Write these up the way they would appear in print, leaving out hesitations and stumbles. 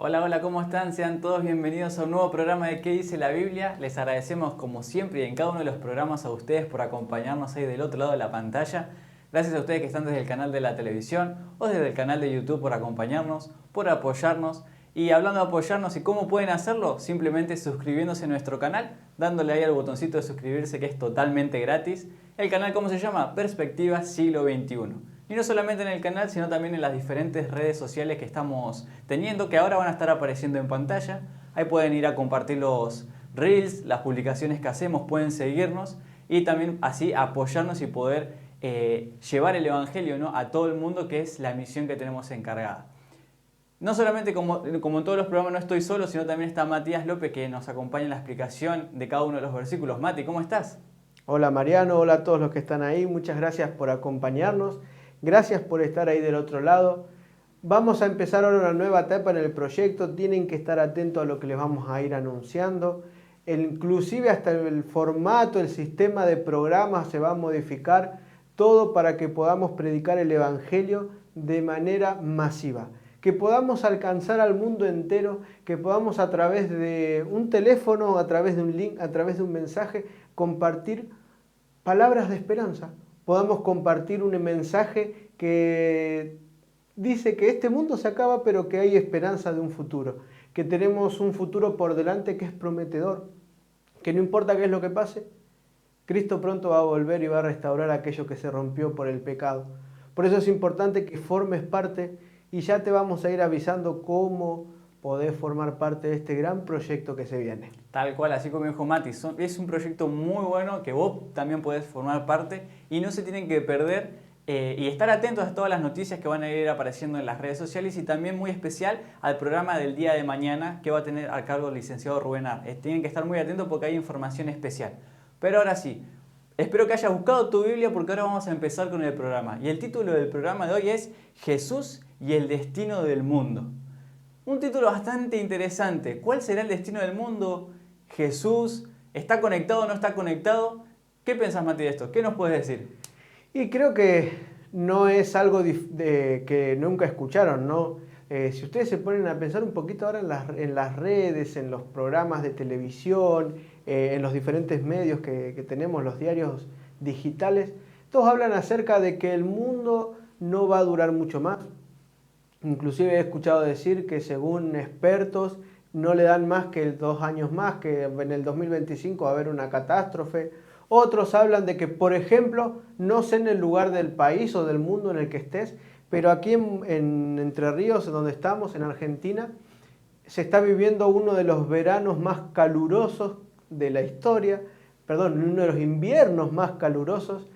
Hola, hola, ¿cómo están? Sean todos bienvenidos a un nuevo programa de ¿Qué dice la Biblia? Les agradecemos como siempre y en cada uno de los programas a ustedes por acompañarnos ahí del otro lado de la pantalla. Gracias a ustedes que están desde el canal de la televisión o desde el canal de YouTube por acompañarnos, por apoyarnos. Y hablando de apoyarnos y cómo pueden hacerlo, simplemente suscribiéndose a nuestro canal, dándole ahí al botoncito de suscribirse que es totalmente gratis. El canal, ¿cómo se llama? Perspectiva Siglo XXI. Y no solamente en el canal, sino también en las diferentes redes sociales que estamos teniendo, que ahora van a estar apareciendo en pantalla. Ahí pueden ir a compartir los reels, las publicaciones que hacemos, pueden seguirnos y también así apoyarnos y poder llevar el Evangelio, ¿no?, a todo el mundo, que es la misión que tenemos encargada. No solamente como en todos los programas no estoy solo, sino también está Matías López que nos acompaña en la explicación de cada uno de los versículos. Mati, ¿cómo estás? Hola Mariano, hola a todos los que están ahí, muchas gracias por acompañarnos, gracias por estar ahí del otro lado. Vamos a empezar ahora una nueva etapa en el proyecto, tienen que estar atentos a lo que les vamos a ir anunciando. Inclusive hasta el formato, el sistema de programas se va a modificar, todo para que podamos predicar el Evangelio de manera masiva. Que podamos alcanzar al mundo entero, que podamos a través de un teléfono, a través de un link, a través de un mensaje, compartir palabras de esperanza. Podamos compartir un mensaje que dice que este mundo se acaba, pero que hay esperanza de un futuro. Que tenemos un futuro por delante que es prometedor. Que no importa qué es lo que pase, Cristo pronto va a volver y va a restaurar aquello que se rompió por el pecado. Por eso es importante que formes parte y ya te vamos a ir avisando cómo podés formar parte de este gran proyecto que se viene. Tal cual, así como dijo Mati, es un proyecto muy bueno que vos también podés formar parte y no se tienen que perder y estar atentos a todas las noticias que van a ir apareciendo en las redes sociales y también muy especial al programa del día de mañana que va a tener a cargo el licenciado Rubén Ar. Tienen que estar muy atentos porque hay información especial. Pero ahora sí, espero que hayas buscado tu Biblia porque ahora vamos a empezar con el programa. Y el título del programa de hoy es Jesús y el destino del mundo. Un título bastante interesante. ¿Cuál será el destino del mundo? ¿Jesús está conectado o no está conectado? ¿Qué pensás, Mati, de esto? ¿Qué nos puedes decir? Y creo que no es algo que nunca escucharon, ¿no? Si ustedes se ponen a pensar un poquito ahora en las redes, en los programas de televisión, en los diferentes medios que tenemos, los diarios digitales, todos hablan acerca de que el mundo no va a durar mucho más. Inclusive he escuchado decir que según expertos no le dan más que 2 años más, que en el 2025 va a haber una catástrofe. Otros hablan de que, por ejemplo, no sé en el lugar del país o del mundo en el que estés, pero aquí en Entre Ríos, donde estamos, en Argentina, se está viviendo uno de los veranos más calurosos de la historia, perdón, uno de los inviernos más calurosos,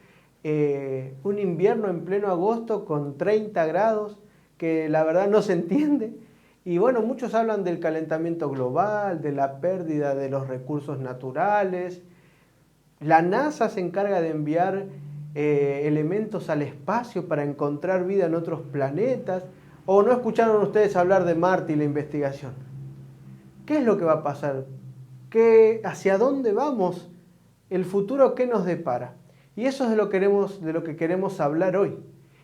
un invierno en pleno agosto con 30 grados, que la verdad no se entiende. Y bueno, muchos hablan del calentamiento global, de la pérdida de los recursos naturales. La NASA se encarga de enviar elementos al espacio para encontrar vida en otros planetas. ¿O no escucharon ustedes hablar de Marte y la investigación? ¿Qué es lo que va a pasar? ¿Hacia dónde vamos? ¿El futuro qué nos depara? Y eso es de lo que queremos hablar hoy.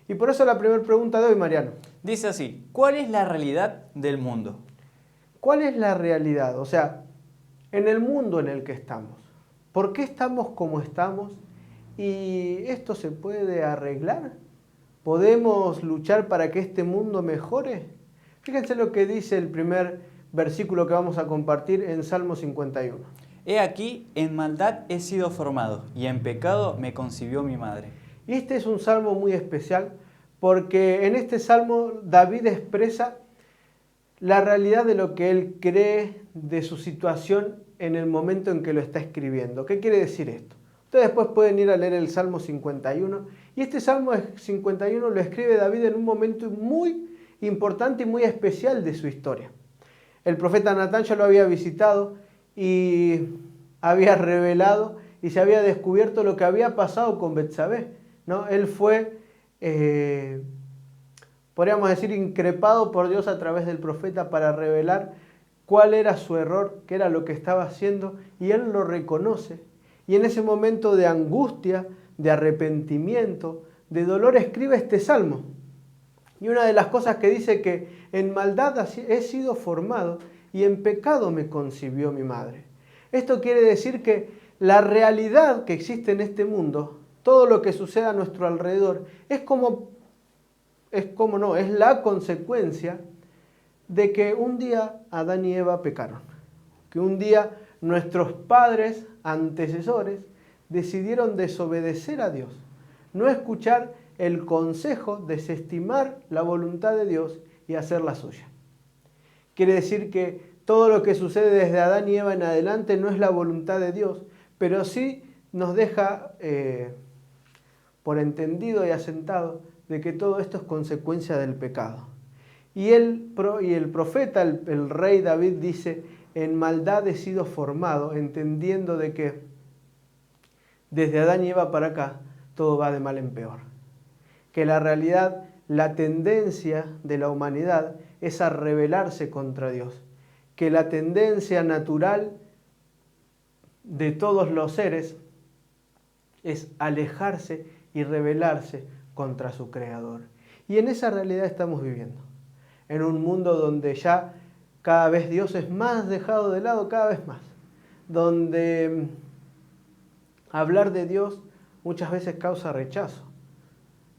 Y por eso la primera pregunta de hoy, Mariano. Dice así, ¿cuál es la realidad del mundo? ¿Cuál es la realidad? O sea, en el mundo en el que estamos. ¿Por qué estamos como estamos? ¿Y esto se puede arreglar? ¿Podemos luchar para que este mundo mejore? Fíjense lo que dice el primer versículo que vamos a compartir en Salmo 51. He aquí, en maldad he sido formado, y en pecado me concibió mi madre. Y este es un salmo muy especial porque en este salmo David expresa la realidad de lo que él cree de su situación en el momento en que lo está escribiendo. ¿Qué quiere decir esto? Ustedes después pueden ir a leer el Salmo 51 y este Salmo 51 lo escribe David en un momento muy importante y muy especial de su historia. El profeta Natán ya lo había visitado y había revelado y se había descubierto lo que había pasado con Betsabé, ¿no? Él fue, podríamos decir, increpado por Dios a través del profeta para revelar cuál era su error, qué era lo que estaba haciendo, y él lo reconoce. Y en ese momento de angustia, de arrepentimiento, de dolor, escribe este salmo. Y una de las cosas que dice que en maldad he sido formado y en pecado me concibió mi madre. Esto quiere decir que la realidad que existe en este mundo, todo lo que sucede a nuestro alrededor, es la consecuencia de que un día Adán y Eva pecaron. Que un día nuestros padres antecesores decidieron desobedecer a Dios, no escuchar el consejo, desestimar la voluntad de Dios y hacer la suya. Quiere decir que todo lo que sucede desde Adán y Eva en adelante no es la voluntad de Dios, pero sí nos deja por entendido y asentado de que todo esto es consecuencia del pecado. Y el profeta, el rey David dice, en maldad he sido formado, entendiendo de que desde Adán y Eva para acá todo va de mal en peor. Que la realidad, la tendencia de la humanidad es a rebelarse contra Dios. Que la tendencia natural de todos los seres es alejarse y rebelarse contra su Creador. Y en esa realidad estamos viviendo. En un mundo donde ya cada vez Dios es más dejado de lado, cada vez más. Donde hablar de Dios muchas veces causa rechazo.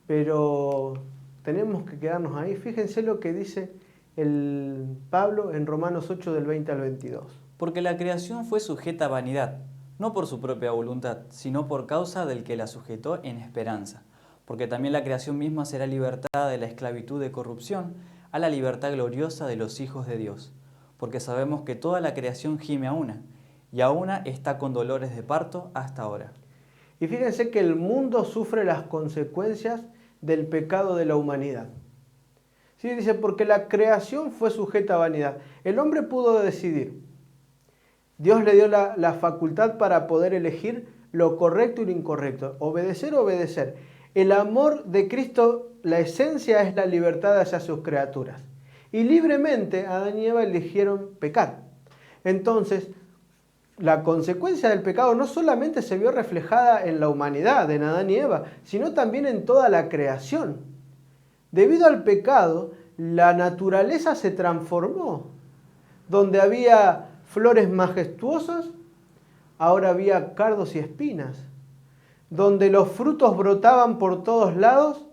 Pero tenemos que quedarnos ahí. Fíjense lo que dice el Pablo en Romanos 8 del 20 al 22. Porque la creación fue sujeta a vanidad, no por su propia voluntad, sino por causa del que la sujetó en esperanza. Porque también la creación misma será libertada de la esclavitud de corrupción a la libertad gloriosa de los hijos de Dios. Porque sabemos que toda la creación gime a una, y a una está con dolores de parto hasta ahora. Y fíjense que el mundo sufre las consecuencias del pecado de la humanidad. Sí, dice, porque la creación fue sujeta a vanidad. El hombre pudo decidir. Dios le dio la facultad para poder elegir lo correcto y lo incorrecto, obedecer o obedecer. El amor de Cristo, la esencia es la libertad hacia sus criaturas. Y libremente Adán y Eva eligieron pecar. Entonces, la consecuencia del pecado no solamente se vio reflejada en la humanidad, en Adán y Eva, sino también en toda la creación. Debido al pecado, la naturaleza se transformó. Donde había flores majestuosas, ahora había cardos y espinas. Donde los frutos brotaban por todos lados,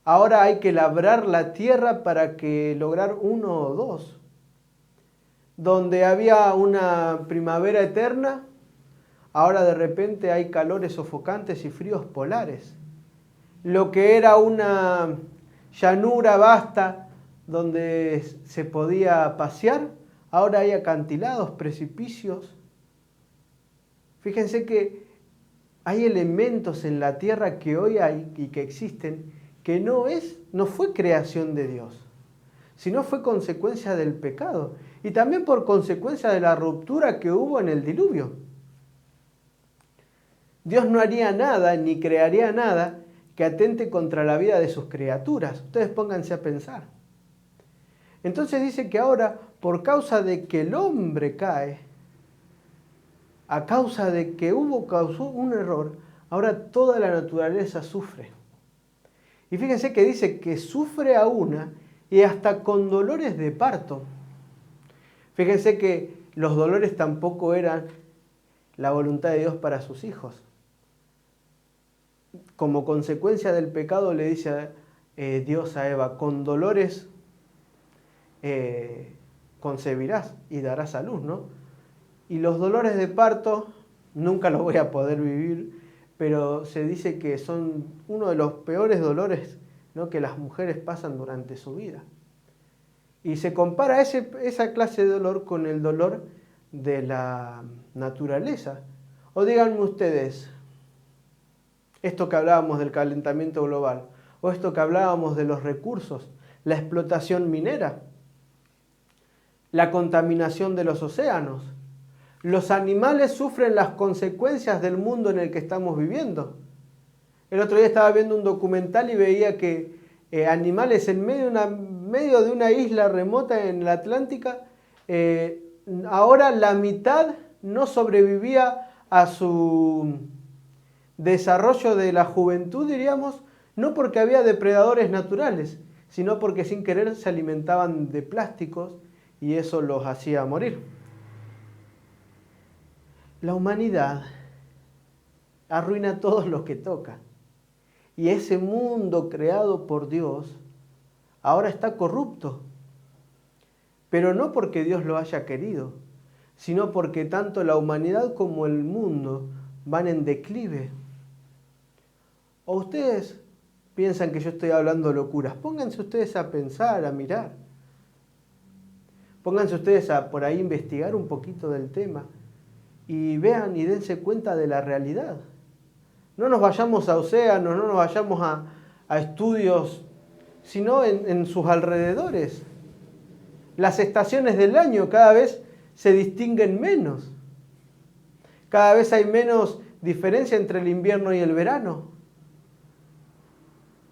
ahora hay que labrar la tierra para lograr uno o dos. Donde había una primavera eterna, ahora de repente hay calores sofocantes y fríos polares. Lo que era una llanura vasta donde se podía pasear, ahora hay acantilados, precipicios. Fíjense que hay elementos en la tierra que hoy hay y que existen que no fue creación de Dios, sino fue consecuencia del pecado y también por consecuencia de la ruptura que hubo en el diluvio. Dios no haría nada ni crearía nada que atente contra la vida de sus criaturas. Ustedes pónganse a pensar. Entonces dice que ahora, por causa de que el hombre cae, a causa de que causó un error, ahora toda la naturaleza sufre. Y fíjense que dice que sufre a una y hasta con dolores de parto. Fíjense que los dolores tampoco eran la voluntad de Dios para sus hijos. Como consecuencia del pecado le dice Dios a Eva, con dolores concebirás y darás a luz, ¿no? Y los dolores de parto nunca los voy a poder vivir, pero se dice que son uno de los peores dolores, ¿no?, que las mujeres pasan durante su vida. Y se compara esa clase de dolor con el dolor de la naturaleza. O díganme ustedes, esto que hablábamos del calentamiento global, o esto que hablábamos de los recursos, la explotación minera, la contaminación de los océanos. Los animales sufren las consecuencias del mundo en el que estamos viviendo. El otro día estaba viendo un documental y veía que animales en medio de una isla remota en la Atlántica, ahora la mitad no sobrevivía a su desarrollo de la juventud, diríamos, no porque había depredadores naturales, sino porque sin querer se alimentaban de plásticos y eso los hacía morir. La humanidad arruina todo lo que toca. Y ese mundo creado por Dios ahora está corrupto. Pero no porque Dios lo haya querido, sino porque tanto la humanidad como el mundo van en declive. ¿O ustedes piensan que yo estoy hablando locuras? Pónganse ustedes a pensar, a mirar. Pónganse ustedes a por ahí investigar un poquito del tema y vean y dense cuenta de la realidad. No nos vayamos a océanos, no nos vayamos a estudios, sino en sus alrededores. Las estaciones del año cada vez se distinguen menos. Cada vez hay menos diferencia entre el invierno y el verano.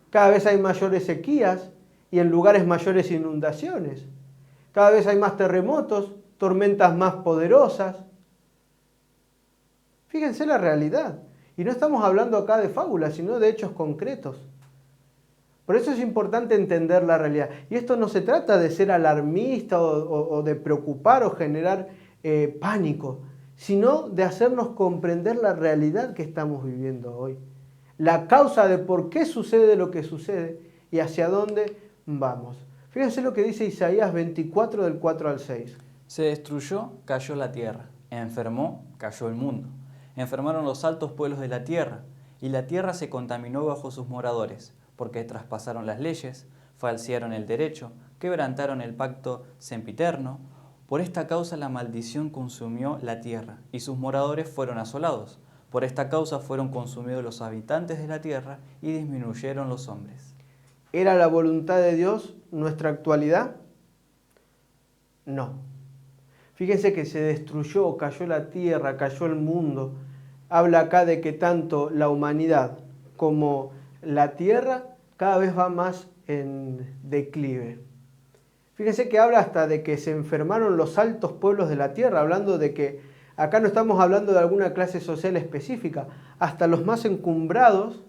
Cada vez hay mayores sequías y en lugares mayores inundaciones. Cada vez hay más terremotos, tormentas más poderosas. Fíjense la realidad. Y no estamos hablando acá de fábulas, sino de hechos concretos. Por eso es importante entender la realidad. Y esto no se trata de ser alarmista o de preocupar o generar pánico, sino de hacernos comprender la realidad que estamos viviendo hoy. La causa de por qué sucede lo que sucede y hacia dónde vamos. Fíjense lo que dice Isaías 24 del 4 al 6. Se destruyó, cayó la tierra. Enfermó, cayó el mundo. Enfermaron los altos pueblos de la tierra, y la tierra se contaminó bajo sus moradores, porque traspasaron las leyes, falsearon el derecho, quebrantaron el pacto sempiterno. Por esta causa la maldición consumió la tierra, y sus moradores fueron asolados. Por esta causa fueron consumidos los habitantes de la tierra, y disminuyeron los hombres. ¿Era la voluntad de Dios nuestra actualidad? No. Fíjense que se destruyó, cayó la tierra, cayó el mundo. Habla acá de que tanto la humanidad como la tierra cada vez va más en declive. Fíjense que habla hasta de que se enfermaron los altos pueblos de la tierra, hablando de que acá no estamos hablando de alguna clase social específica, hasta los más encumbrados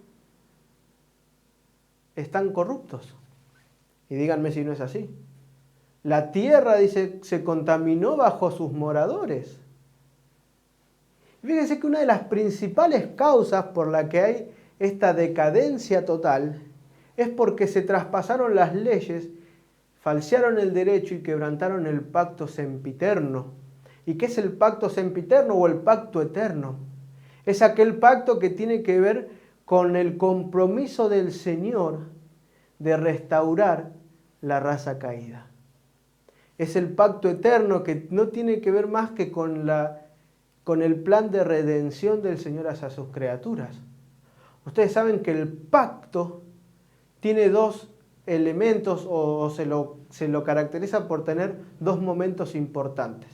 están corruptos. Y díganme si no es así. La tierra, dice, se contaminó bajo sus moradores. Fíjense que una de las principales causas por la que hay esta decadencia total es porque se traspasaron las leyes, falsearon el derecho y quebrantaron el pacto sempiterno. ¿Y qué es el pacto sempiterno o el pacto eterno? Es aquel pacto que tiene que ver con el compromiso del Señor de restaurar la raza caída. Es el pacto eterno que no tiene que ver más que con el plan de redención del Señor hacia sus criaturas. Ustedes saben que el pacto tiene dos elementos o se lo caracteriza por tener dos momentos importantes.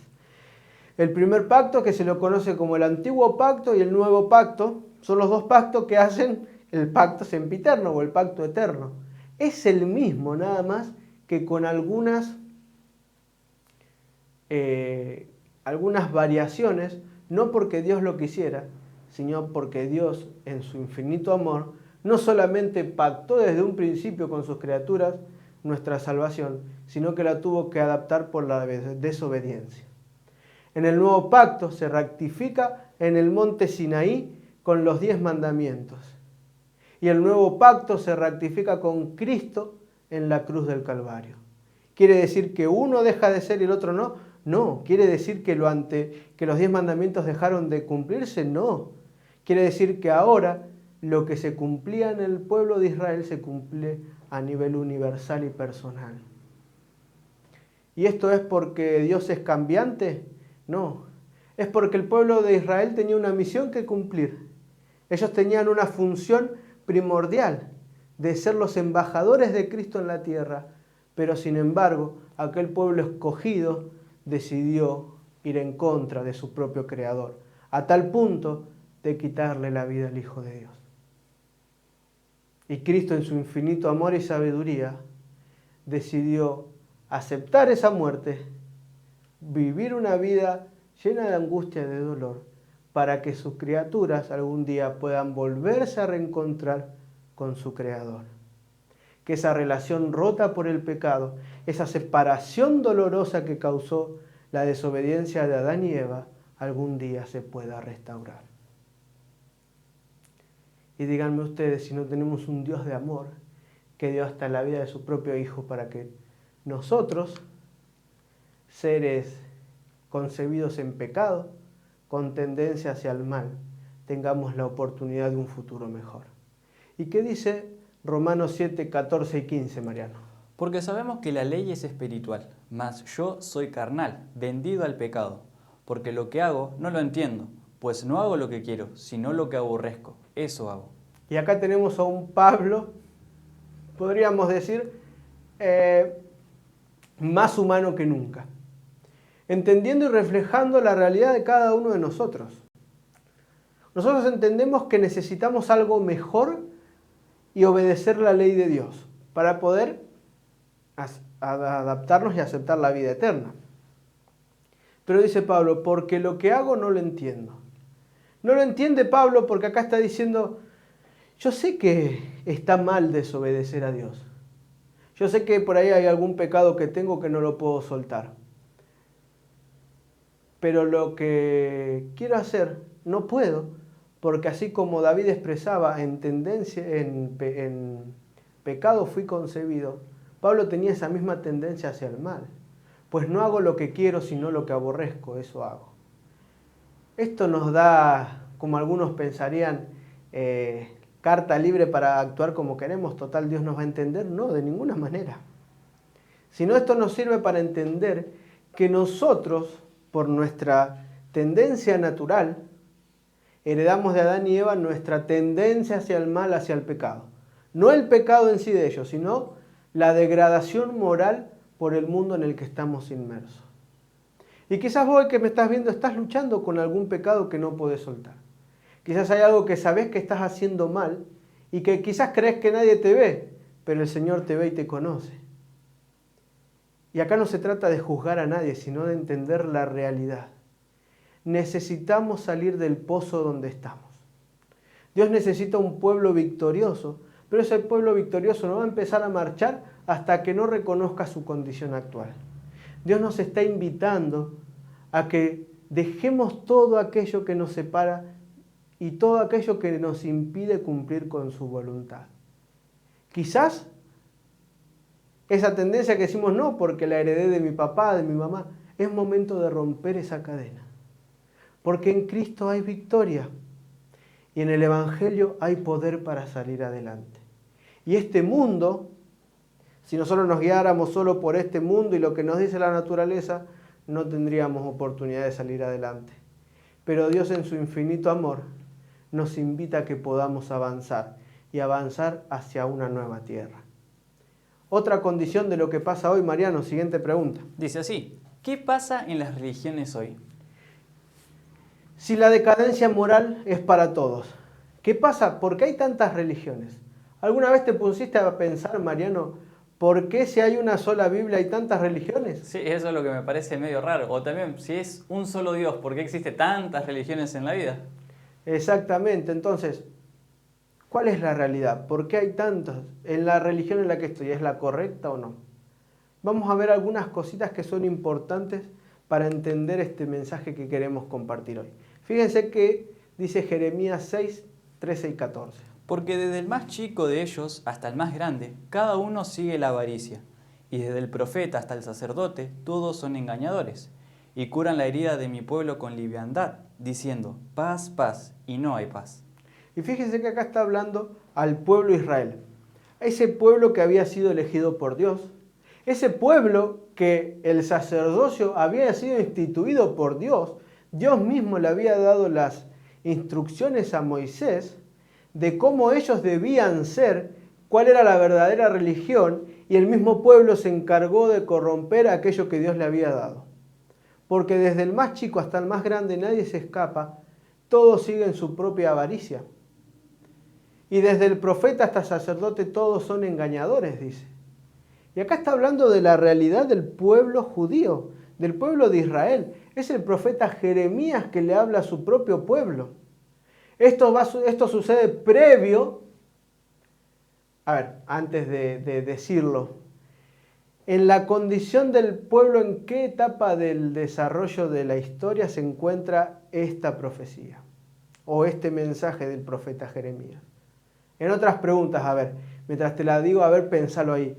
El primer pacto, que se lo conoce como el antiguo pacto, y el nuevo pacto, son los dos pactos que hacen el pacto sempiterno o el pacto eterno. Es el mismo, nada más que con algunas variaciones, no porque Dios lo quisiera, sino porque Dios, en su infinito amor, no solamente pactó desde un principio con sus criaturas nuestra salvación, sino que la tuvo que adaptar por la desobediencia. En el nuevo pacto se ratifica en el monte Sinaí con los 10 mandamientos. Y el nuevo pacto se ratifica con Cristo en la cruz del Calvario. ¿Quiere decir que uno deja de ser y el otro no? No. ¿Quiere decir que los 10 mandamientos dejaron de cumplirse? No. Quiere decir que ahora lo que se cumplía en el pueblo de Israel se cumple a nivel universal y personal. ¿Y esto es porque Dios es cambiante? No. Es porque el pueblo de Israel tenía una misión que cumplir. Ellos tenían una función primordial de ser los embajadores de Cristo en la tierra, pero sin embargo, aquel pueblo escogido decidió ir en contra de su propio Creador, a tal punto de quitarle la vida al Hijo de Dios. Y Cristo, en su infinito amor y sabiduría, decidió aceptar esa muerte, vivir una vida llena de angustia y de dolor, para que sus criaturas algún día puedan volverse a reencontrar con su Creador. que esa relación rota por el pecado, esa separación dolorosa que causó la desobediencia de Adán y Eva, algún día se pueda restaurar. Y díganme ustedes si no tenemos un Dios de amor que dio hasta la vida de su propio Hijo para que nosotros, seres concebidos en pecado, con tendencia hacia el mal, tengamos la oportunidad de un futuro mejor. ¿Y qué dice Romanos 7, 14 y 15, Mariano? Porque sabemos que la ley es espiritual, mas yo soy carnal, vendido al pecado. Porque lo que hago no lo entiendo, pues no hago lo que quiero, sino lo que aborrezco. Eso hago. Y acá tenemos a un Pablo, podríamos decir, más humano que nunca, entendiendo y reflejando la realidad de cada uno de nosotros. Nosotros entendemos que necesitamos algo mejor y obedecer la ley de Dios para poder adaptarnos y aceptar la vida eterna. Pero dice Pablo, porque lo que hago no lo entiendo. No lo entiende Pablo porque acá está diciendo, yo sé que está mal desobedecer a Dios. Yo sé que por ahí hay algún pecado que tengo que no lo puedo soltar. Pero lo que quiero hacer no puedo, porque así como David expresaba en pecado fui concebido, Pablo tenía esa misma tendencia hacia el mal. Pues no hago lo que quiero, sino lo que aborrezco, eso hago. Esto nos da, como algunos pensarían, carta libre para actuar como queremos, total Dios nos va a entender. No, de ninguna manera. Sino esto nos sirve para entender que nosotros, por nuestra tendencia natural, heredamos de Adán y Eva nuestra tendencia hacia el mal, hacia el pecado. No el pecado en sí de ellos, sino la degradación moral por el mundo en el que estamos inmersos. Y quizás vos que me estás viendo estás luchando con algún pecado que no podés soltar. Quizás hay algo que sabés que estás haciendo mal y que quizás crees que nadie te ve, pero el Señor te ve y te conoce. Y acá no se trata de juzgar a nadie, sino de entender la realidad. Necesitamos salir del pozo donde estamos. Dios necesita un pueblo victorioso, pero ese pueblo victorioso no va a empezar a marchar hasta que no reconozca su condición actual. Dios nos está invitando a que dejemos todo aquello que nos separa y todo aquello que nos impide cumplir con su voluntad. Quizás esa tendencia que decimos no, porque la heredé de mi papá, de mi mamá, es momento de romper esa cadena. Porque en Cristo hay victoria y en el Evangelio hay poder para salir adelante. Y este mundo, si nosotros nos guiáramos solo por este mundo y lo que nos dice la naturaleza, no tendríamos oportunidad de salir adelante. Pero Dios en su infinito amor nos invita a que podamos avanzar y avanzar hacia una nueva tierra. Otra condición de lo que pasa hoy, Mariano, siguiente pregunta. Dice así, ¿qué pasa en las religiones hoy? Si la decadencia moral es para todos, ¿qué pasa? ¿Por qué hay tantas religiones? ¿Alguna vez te pusiste a pensar, Mariano, por qué si hay una sola Biblia hay tantas religiones? Sí, eso es lo que me parece medio raro. O también, si es un solo Dios, ¿por qué existe tantas religiones en la vida? Exactamente, entonces, ¿cuál es la realidad? ¿Por qué hay tantas? ¿En la religión en la que estoy es la correcta o no? Vamos a ver algunas cositas que son importantes para entender este mensaje que queremos compartir hoy. Fíjense que dice Jeremías 6, 13 y 14. Porque desde el más chico de ellos hasta el más grande, cada uno sigue la avaricia. Y desde el profeta hasta el sacerdote, todos son engañadores. Y curan la herida de mi pueblo con liviandad, diciendo, paz, paz, y no hay paz. Y fíjense que acá está hablando al pueblo de Israel. Ese pueblo que había sido elegido por Dios. Ese pueblo que el sacerdocio había sido instituido por Dios. Dios mismo le había dado las instrucciones a Moisés de cómo ellos debían ser, cuál era la verdadera religión, y el mismo pueblo se encargó de corromper aquello que Dios le había dado. Porque desde el más chico hasta el más grande nadie se escapa, todos siguen su propia avaricia. Y desde el profeta hasta el sacerdote todos son engañadores, dice. Y acá está hablando de la realidad del pueblo judío, del pueblo de Israel. Es el profeta Jeremías que le habla a su propio pueblo. Esto sucede previo a ver, antes de decirlo, en la condición del pueblo, ¿en qué etapa del desarrollo de la historia se encuentra esta profecía o este mensaje del profeta Jeremías? En otras preguntas, a ver, mientras te la digo, a ver, pensalo ahí.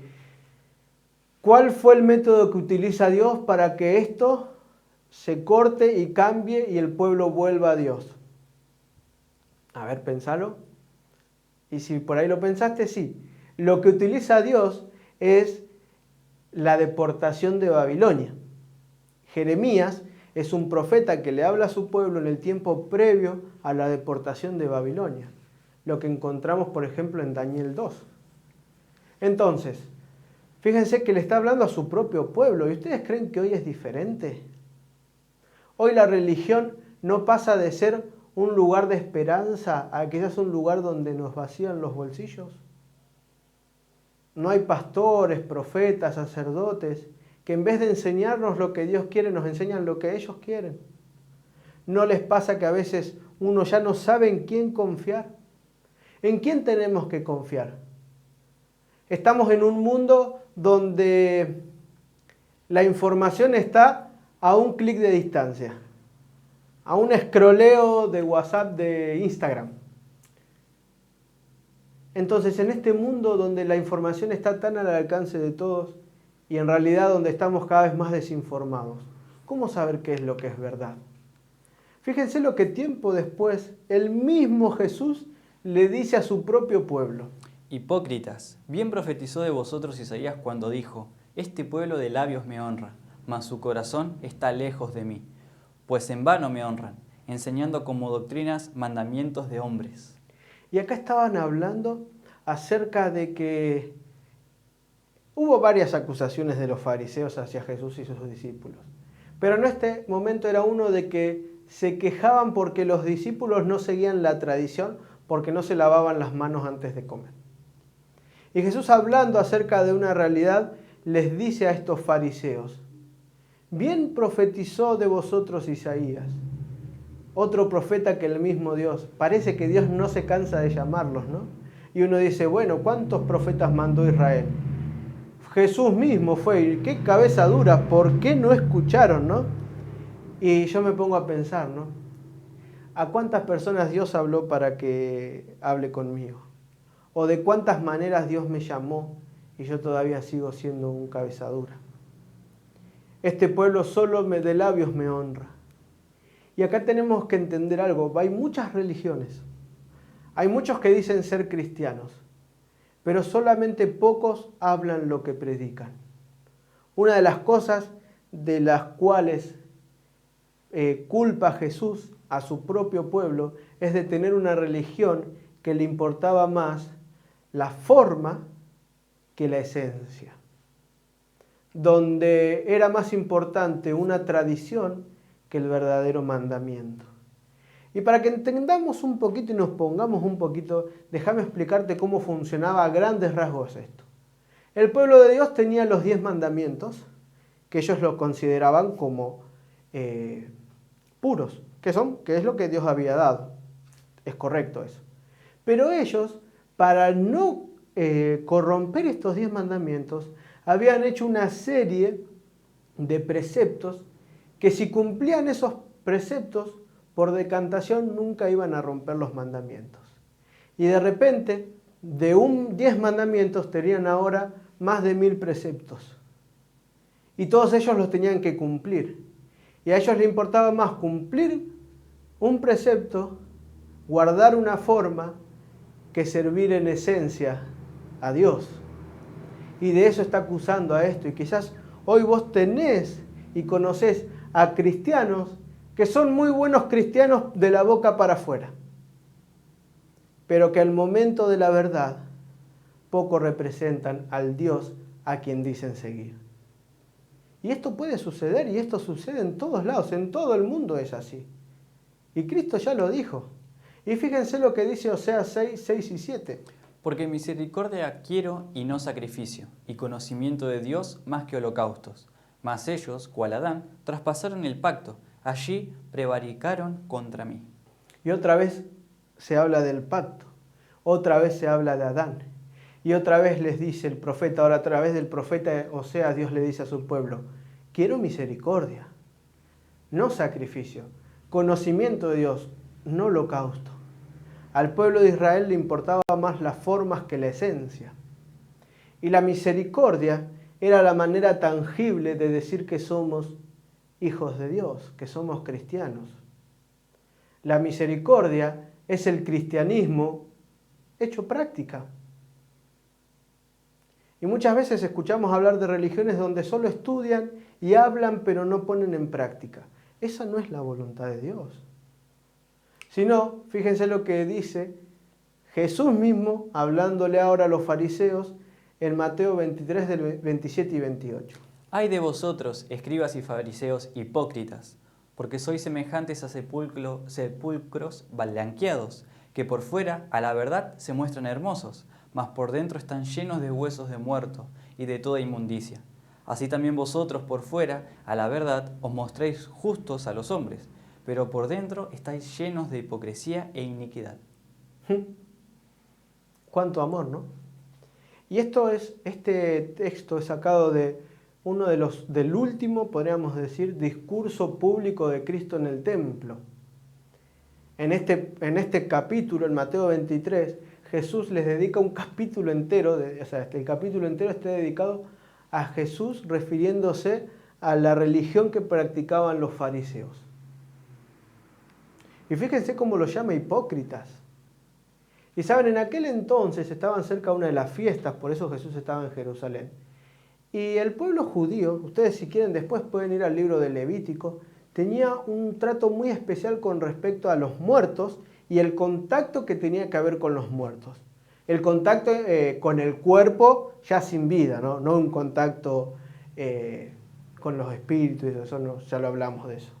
¿Cuál fue el método que utiliza Dios para que esto se corte y cambie y el pueblo vuelva a Dios? A ver, pensalo. Y si por ahí lo pensaste, sí. Lo que utiliza Dios es la deportación de Babilonia. Jeremías es un profeta que le habla a su pueblo en el tiempo previo a la deportación de Babilonia. Lo que encontramos, por ejemplo, en Daniel 2. Entonces, fíjense que le está hablando a su propio pueblo. ¿Y ustedes creen que hoy es diferente? Hoy la religión no pasa de ser un lugar de esperanza a que ya es un lugar donde nos vacían los bolsillos. No hay pastores, profetas, sacerdotes que en vez de enseñarnos lo que Dios quiere, nos enseñan lo que ellos quieren. ¿No les pasa que a veces uno ya no sabe en quién confiar? ¿En quién tenemos que confiar? Estamos en un mundo donde la información está a un clic de distancia, a un escroleo de WhatsApp, de Instagram. Entonces, en este mundo donde la información está tan al alcance de todos y en realidad donde estamos cada vez más desinformados, ¿cómo saber qué es lo que es verdad? Fíjense lo que tiempo después el mismo Jesús le dice a su propio pueblo. Hipócritas, bien profetizó de vosotros Isaías cuando dijo: este pueblo de labios me honra, mas su corazón está lejos de mí. Pues en vano me honran, enseñando como doctrinas mandamientos de hombres. Y acá estaban hablando acerca de que hubo varias acusaciones de los fariseos hacia Jesús y sus discípulos. Pero en este momento era uno de que se quejaban porque los discípulos no seguían la tradición, porque no se lavaban las manos antes de comer. Y Jesús, hablando acerca de una realidad, les dice a estos fariseos: bien profetizó de vosotros Isaías, otro profeta que el mismo Dios. Parece que Dios no se cansa de llamarlos, ¿no? Y uno dice, bueno, ¿cuántos profetas mandó Israel? Jesús mismo fue, qué cabeza dura, ¿por qué no escucharon, no? Y yo me pongo a pensar, ¿no? ¿A cuántas personas Dios habló para que hable conmigo? ¿O de cuántas maneras Dios me llamó y yo todavía sigo siendo un cabeza dura? Este pueblo solo de labios me honra. Y acá tenemos que entender algo, hay muchas religiones, hay muchos que dicen ser cristianos, pero solamente pocos hablan lo que predican. Una de las cosas de las cuales culpa Jesús a su propio pueblo es de tener una religión que le importaba más la forma que la esencia, donde era más importante una tradición que el verdadero mandamiento. Y para que entendamos un poquito y nos pongamos un poquito, déjame explicarte cómo funcionaba a grandes rasgos esto. El pueblo de Dios tenía los 10 mandamientos, que ellos lo consideraban como puros, que es lo que Dios había dado. Es correcto eso. Pero ellos, para no corromper estos 10 mandamientos, habían hecho una serie de preceptos que si cumplían esos preceptos, por decantación nunca iban a romper los mandamientos. Y de repente, de 10 mandamientos, tenían ahora más de 1000 preceptos. Y todos ellos los tenían que cumplir. Y a ellos les importaba más cumplir un precepto, guardar una forma, que servir en esencia a Dios. Y de eso está acusando a esto. Y quizás hoy vos tenés y conocés a cristianos que son muy buenos cristianos de la boca para afuera, pero que al momento de la verdad poco representan al Dios a quien dicen seguir. Y esto puede suceder, y esto sucede en todos lados, en todo el mundo es así. Y Cristo ya lo dijo. Y fíjense lo que dice Oseas 6, 6 y 7. Porque misericordia quiero y no sacrificio, y conocimiento de Dios más que holocaustos. Mas ellos, cual Adán, traspasaron el pacto, allí prevaricaron contra mí. Y otra vez se habla del pacto, otra vez se habla de Adán. Y otra vez les dice el profeta, ahora a través del profeta Oseas, Dios le dice a su pueblo, quiero misericordia, no sacrificio, conocimiento de Dios, no holocausto. Al pueblo de Israel le importaba más las formas que la esencia. Y la misericordia era la manera tangible de decir que somos hijos de Dios, que somos cristianos. La misericordia es el cristianismo hecho práctica. Y muchas veces escuchamos hablar de religiones donde solo estudian y hablan pero no ponen en práctica. Esa no es la voluntad de Dios. Sino, fíjense lo que dice Jesús mismo, hablándole ahora a los fariseos, en Mateo 23, del 27 y 28. Ay de vosotros, escribas y fariseos hipócritas, porque sois semejantes a sepulcros blanqueados, que por fuera, a la verdad, se muestran hermosos, mas por dentro están llenos de huesos de muertos y de toda inmundicia. Así también vosotros por fuera, a la verdad, os mostráis justos a los hombres, pero por dentro estáis llenos de hipocresía e iniquidad. Cuánto amor, ¿no? Y este texto es sacado de uno del último, podríamos decir, discurso público de Cristo en el templo. En este capítulo, en Mateo 23, Jesús les dedica un capítulo entero, el capítulo entero está dedicado a Jesús refiriéndose a la religión que practicaban los fariseos. Y fíjense cómo los llama hipócritas. Y saben, en aquel entonces estaban cerca de una de las fiestas, por eso Jesús estaba en Jerusalén. Y el pueblo judío, ustedes si quieren después pueden ir al libro de Levítico, tenía un trato muy especial con respecto a los muertos y el contacto que tenía que haber con los muertos. El contacto con el cuerpo ya sin vida, no un contacto con los espíritus, eso ya lo hablamos de eso.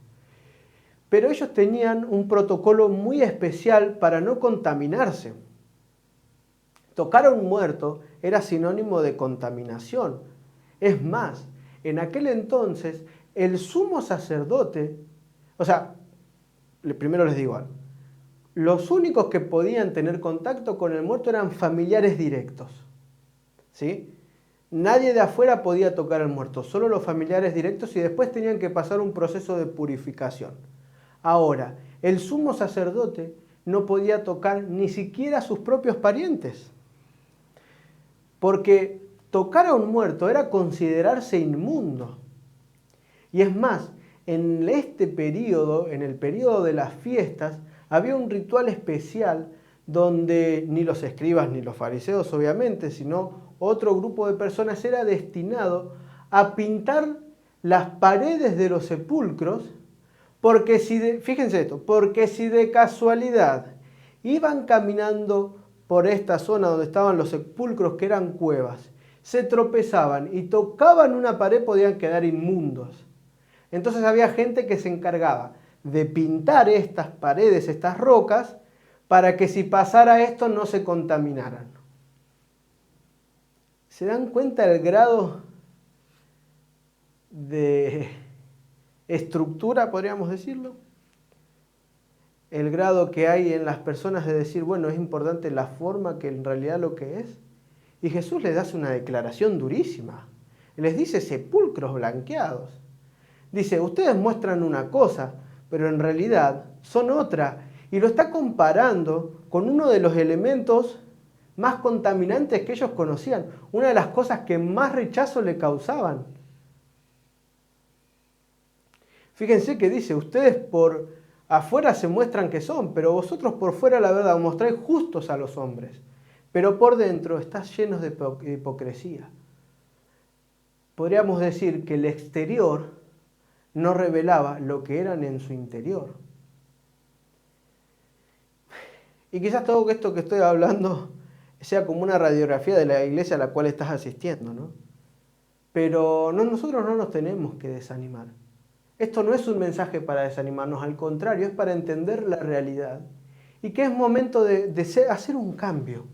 Pero ellos tenían un protocolo muy especial para no contaminarse. Tocar a un muerto era sinónimo de contaminación. Es más, en aquel entonces el sumo sacerdote, primero les digo algo, los únicos que podían tener contacto con el muerto eran familiares directos, ¿sí? Nadie de afuera podía tocar al muerto, solo los familiares directos y después tenían que pasar un proceso de purificación. Ahora, el sumo sacerdote no podía tocar ni siquiera a sus propios parientes, porque tocar a un muerto era considerarse inmundo. Y es más, en este periodo, en el periodo de las fiestas, había un ritual especial donde ni los escribas ni los fariseos, obviamente, sino otro grupo de personas era destinado a pintar las paredes de los sepulcros, porque fíjense esto, porque si de casualidad iban caminando por esta zona donde estaban los sepulcros, que eran cuevas, se tropezaban y tocaban una pared, podían quedar inmundos. Entonces había gente que se encargaba de pintar estas paredes, estas rocas, para que si pasara esto no se contaminaran. ¿Se dan cuenta del grado de estructura, podríamos decirlo? El grado que hay en las personas de decir, bueno, es importante la forma que en realidad lo que es. Y Jesús les hace una declaración durísima. Les dice sepulcros blanqueados. Dice, ustedes muestran una cosa, pero en realidad son otra. Y lo está comparando con uno de los elementos más contaminantes que ellos conocían. Una de las cosas que más rechazo le causaban. Fíjense que dice, ustedes por afuera se muestran que son, pero vosotros por fuera la verdad os mostráis justos a los hombres. Pero por dentro estás llenos de hipocresía. Podríamos decir que el exterior no revelaba lo que eran en su interior. Y quizás todo esto que estoy hablando sea como una radiografía de la iglesia a la cual estás asistiendo, ¿no? Pero nosotros no nos tenemos que desanimar. Esto no es un mensaje para desanimarnos, al contrario, es para entender la realidad. Y que es momento de hacer un cambio.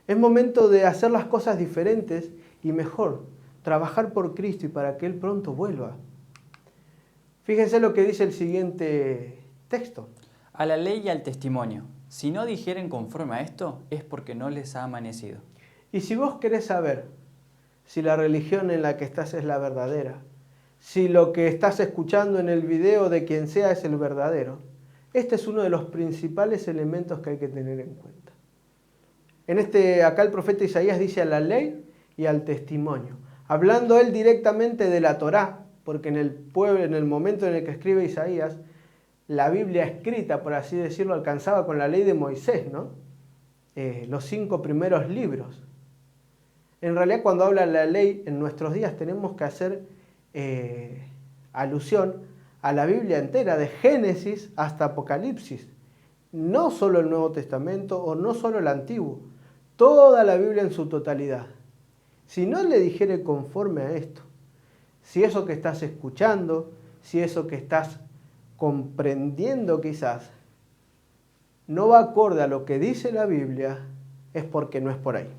Es momento de hacer las cosas diferentes y mejor, trabajar por Cristo y para que Él pronto vuelva. Fíjense lo que dice el siguiente texto. A la ley y al testimonio. Si no dijeren conforme a esto, es porque no les ha amanecido. Y si vos querés saber si la religión en la que estás es la verdadera, si lo que estás escuchando en el video de quien sea es el verdadero, este es uno de los principales elementos que hay que tener en cuenta. Acá el profeta Isaías dice a la ley y al testimonio, hablando él directamente de la Torá, porque en el momento en el que escribe Isaías, la Biblia escrita, por así decirlo, alcanzaba con la ley de Moisés, ¿no? Los 5 primeros libros. En realidad, cuando habla la ley en nuestros días, tenemos que hacer alusión a la Biblia entera, de Génesis hasta Apocalipsis. No solo el Nuevo Testamento o no solo el Antiguo, toda la Biblia en su totalidad. Si no le dijere conforme a esto, si eso que estás escuchando, si eso que estás comprendiendo quizás, no va acorde a lo que dice la Biblia, es porque no es por ahí.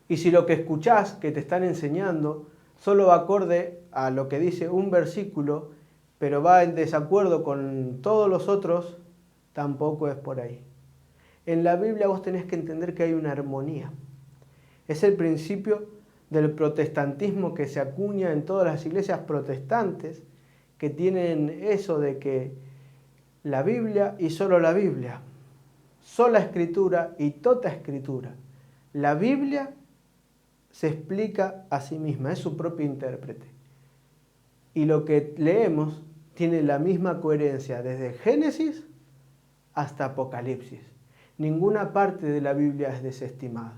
Y si lo que escuchás, que te están enseñando, solo va acorde a lo que dice un versículo, pero va en desacuerdo con todos los otros, tampoco es por ahí. En la Biblia vos tenés que entender que hay una armonía. Es el principio del protestantismo que se acuña en todas las iglesias protestantes, que tienen eso de que la Biblia y solo la Biblia, sola escritura y tota escritura. La Biblia se explica a sí misma, es su propio intérprete. Y lo que leemos tiene la misma coherencia desde Génesis hasta Apocalipsis. Ninguna parte de la Biblia es desestimada.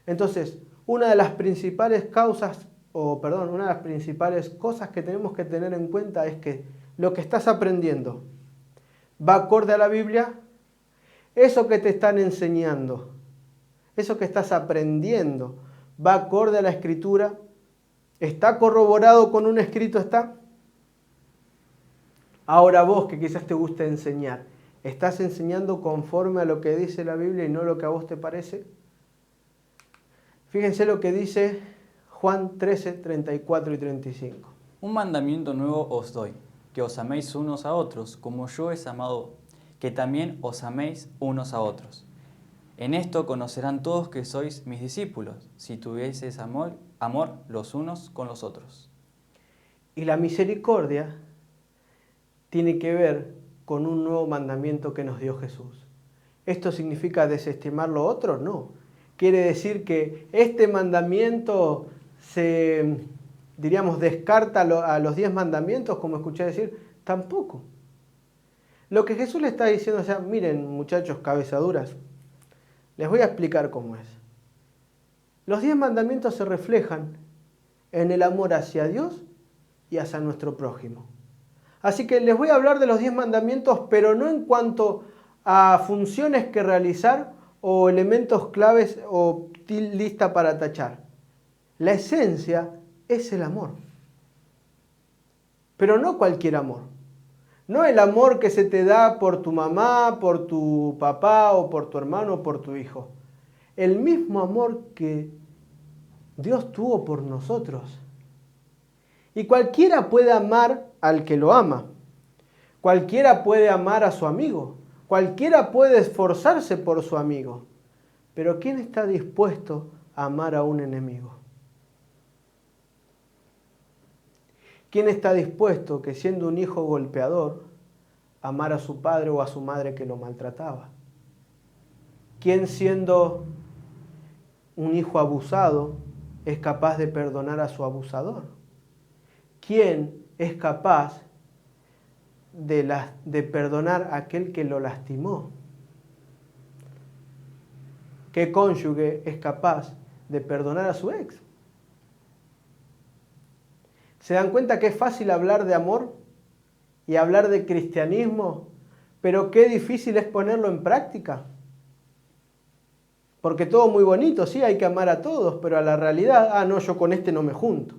Entonces, una de las principales cosas que tenemos que tener en cuenta es que lo que estás aprendiendo va acorde a la Biblia. Eso que te están enseñando, eso que estás aprendiendo, va acorde a la Escritura. ¿Está corroborado con un escrito? ¿Está? Ahora vos, que quizás te gusta enseñar, ¿estás enseñando conforme a lo que dice la Biblia y no lo que a vos te parece? Fíjense lo que dice Juan 13, 34 y 35. Un mandamiento nuevo os doy, que os améis unos a otros, como yo os he amado, que también os améis unos a otros. En esto conocerán todos que sois mis discípulos, si tuvieseis amor los unos con los otros. Y la misericordia tiene que ver con un nuevo mandamiento que nos dio Jesús. ¿Esto significa desestimar lo otro? No. Quiere decir que este mandamiento descarta a los 10 mandamientos, como escuché decir. Tampoco. Lo que Jesús le está diciendo, miren muchachos cabezaduras, les voy a explicar cómo es. Los 10 mandamientos se reflejan en el amor hacia Dios y hacia nuestro prójimo. Así que les voy a hablar de los 10 mandamientos, pero no en cuanto a funciones que realizar o elementos claves o lista para tachar. La esencia es el amor. Pero no cualquier amor. No el amor que se te da por tu mamá, por tu papá o por tu hermano o por tu hijo. El mismo amor que Dios tuvo por nosotros. Y cualquiera puede amar al que lo ama. Cualquiera puede amar a su amigo. Cualquiera puede esforzarse por su amigo. Pero ¿quién está dispuesto a amar a un enemigo? ¿Quién está dispuesto que siendo un hijo golpeador, amar a su padre o a su madre que lo maltrataba? ¿Quién siendo un hijo abusado es capaz de perdonar a su abusador? ¿Quién es capaz de perdonar a aquel que lo lastimó? ¿Qué cónyuge es capaz de perdonar a su ex? ¿Se dan cuenta que es fácil hablar de amor y hablar de cristianismo, pero qué difícil es ponerlo en práctica? Porque todo muy bonito, sí, hay que amar a todos, pero a la realidad, no, yo con este no me junto.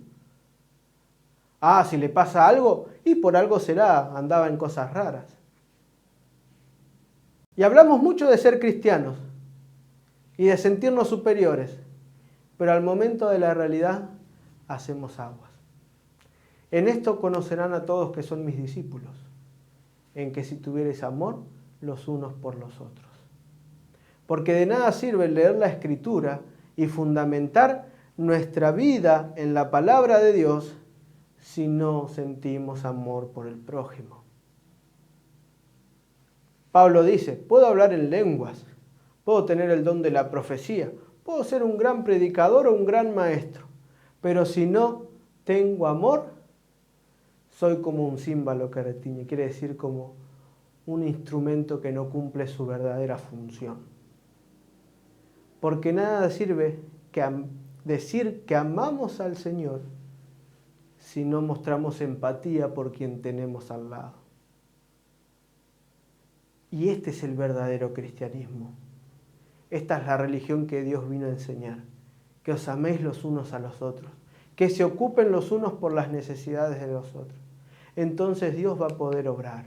Si le pasa algo, y por algo será, andaba en cosas raras. Y hablamos mucho de ser cristianos y de sentirnos superiores, pero al momento de la realidad hacemos aguas. En esto conocerán a todos que son mis discípulos, en que si tuviereis amor los unos por los otros. Porque de nada sirve leer la Escritura y fundamentar nuestra vida en la palabra de Dios si no sentimos amor por el prójimo. Pablo dice, puedo hablar en lenguas, puedo tener el don de la profecía, puedo ser un gran predicador o un gran maestro, pero si no tengo amor, soy como un címbalo que retiñe, quiere decir como un instrumento que no cumple su verdadera función. Porque nada sirve que decir que amamos al Señor si no mostramos empatía por quien tenemos al lado. Y este es el verdadero cristianismo. Esta es la religión que Dios vino a enseñar. Que os améis los unos a los otros. Que se ocupen los unos por las necesidades de los otros. Entonces Dios va a poder obrar.